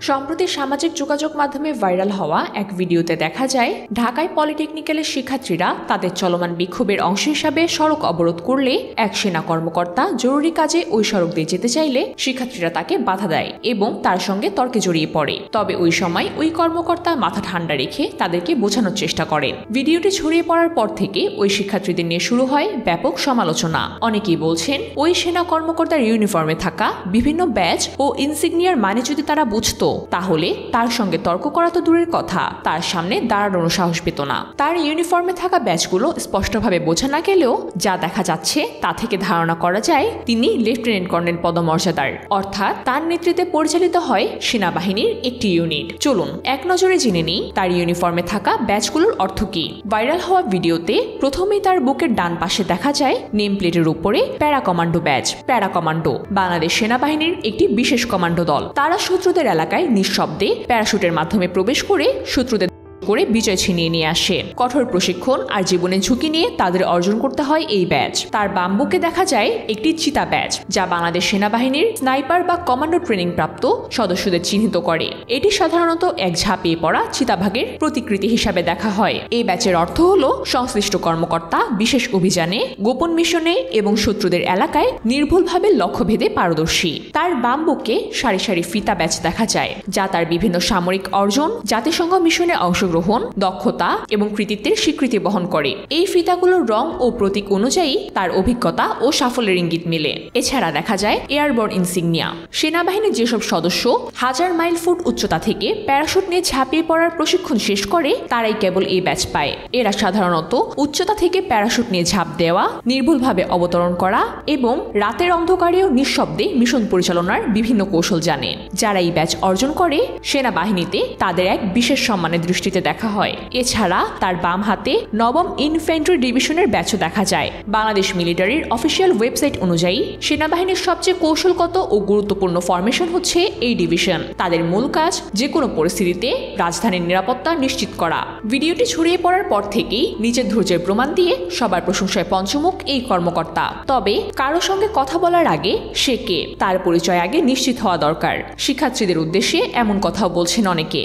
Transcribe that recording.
সম্প্রতি সামাজিক যোগাযোগ মাধ্যমে ভাইরাল হওয়া এক ভিডিওতে দেখা যায় ঢাকায় পলিটেকনিক্যালের শিক্ষার্থীরা তাদের চলমান বিক্ষোভের অংশ হিসাবে সড়ক অবরোধ করলে এক সেনা কর্মকর্তা জরুরি কাজে ওই সড়ক দিয়ে যেতে চাইলে শিক্ষার্থীরা তাকে বাধা দেয় এবং তার সঙ্গে তর্কে জড়িয়ে পড়ে। তবে ওই সময় ওই কর্মকর্তা মাথা ঠান্ডা রেখে তাদেরকে বোঝানোর চেষ্টা করেন। ভিডিওটি ছড়িয়ে পড়ার পর থেকে ওই শিক্ষার্থীদের নিয়ে শুরু হয় ব্যাপক সমালোচনা। অনেকেই বলছেন ওই সেনা কর্মকর্তার ইউনিফর্মে থাকা বিভিন্ন ব্যাজ ও ইনসিগনিয়ার মানে যদি তারা বুঝতো তাহলে তার সঙ্গে তর্ক করা তো দূরের কথা, তার সামনে দাঁড়ানোর সাহস পেত না। তার ইউনিফর্মে থাকা ব্যাজগুলো স্পষ্টভাবে বোঝা না গেলেও যা দেখা যাচ্ছে তা থেকে ধারণা করা যায় তিনি লেফটেন্যান্ট কর্নেল পদমর্যাদার, অর্থাৎ তার নেতৃত্বে পরিচালিত হয় সেনাবাহিনীর একটি ইউনিট। চলুন এক নজরে জেনে নিই তার ইউনিফর্মে থাকা ব্যাজগুলোর অর্থ কি। ভাইরাল হওয়া ভিডিওতে প্রথমেই তার বুকের ডান পাশে দেখা যায় নেম প্লেটের উপরে para commando badge. Para commando Bangladesh সেনাবাহিনীর একটি বিশেষ কমান্ডো দল। তারা শত্রুদের এলাকায় নিঃশব্দে প্যারাশুটের মাধ্যমে প্রবেশ করে শত্রুদের করে বিজয় ছিনিয়ে নিয়ে আসে। কঠোর প্রশিক্ষণ আর জীবনের ঝুঁকি নিয়ে তাদের অর্জন করতে হয় এই ব্যাজ। তার বাম বুকে দেখা যায় একটি চিতা ব্যাজ, যা বাংলাদেশ সেনাবাহিনীর স্নাইপার বা কমান্ডো ট্রেনিং প্রাপ্ত সদস্যদের চিহ্নিত করে। এটি সাধারণত এক ঝাঁপিয়ে পড়া চিতাভাগের প্রতিকৃতি হিসাবে দেখা হয়। এই ব্যাচের অর্থ হল সংশ্লিষ্ট কর্মকর্তা বিশেষ অভিযানে, গোপন মিশনে এবং শত্রুদের এলাকায় নির্ভুলভাবে লক্ষ্যভেদে পারদর্শী। তার বাম বুকে সারি সারি ফিতা ব্যাচ দেখা যায়, যা তার বিভিন্ন সামরিক অর্জন, জাতিসংঘ মিশনে অংশগ্রহণ, দক্ষতা এবং কৃতিত্বের স্বীকৃতি বহন করে। এই ফিতাগুলোর রং ও প্রতীক অনুযায়ী তার অভিজ্ঞতা ও সাফল্যের ইঙ্গিত মেলে। এছাড়া দেখা যায় এয়ারবর্ন ইনসিগনিয়া। সেনাবাহিনীর যেসব সদস্য 1000 মাইল ফুট উচ্চতা থেকে প্যারাশুট নিয়ে ঝাঁপিয়ে পড়ার প্রশিক্ষণ শেষ করে তারাই কেবল এই ব্যাচ পায়। এরা সাধারণত উচ্চতা থেকে প্যারাশুট নিয়ে ঝাঁপ দেওয়া, নির্ভুলভাবে অবতরণ করা এবং রাতের অন্ধকারেও নিঃশব্দে মিশন পরিচালনার বিভিন্ন কৌশল জানে। যারা এই ব্যাচ অর্জন করে সেনাবাহিনীতে তাদের এক বিশেষ সম্মানের দৃষ্টিতে দেখা হয়। এছাড়া তার বাম হাতে নবম ইনফ্যান্ট্রি ডিভিশনের ব্যাচও দেখা যায়। বাংলাদেশ মিলিটারির অফিসিয়াল ওয়েবসাইট অনুযায়ী সেনাবাহিনীর সবচেয়ে কৌশলগত ও গুরুত্বপূর্ণ ফরমেশন হচ্ছে এই ডিভিশন। তাদের মূল কাজ যে কোনো পরিস্থিতিতে রাজধানীর নিরাপত্তা নিশ্চিত করা। ভিডিওটি ছড়িয়ে পড়ার পর থেকেই নিজের ধৈর্যের প্রমাণ দিয়ে সবার প্রশংসায় পঞ্চমুখ এই কর্মকর্তা। তবে কারো সঙ্গে কথা বলার আগে সে কে, তার পরিচয় আগে নিশ্চিত হওয়া দরকার। শিক্ষার্থীদের উদ্দেশ্যে এমন কথাও বলছেন অনেকে।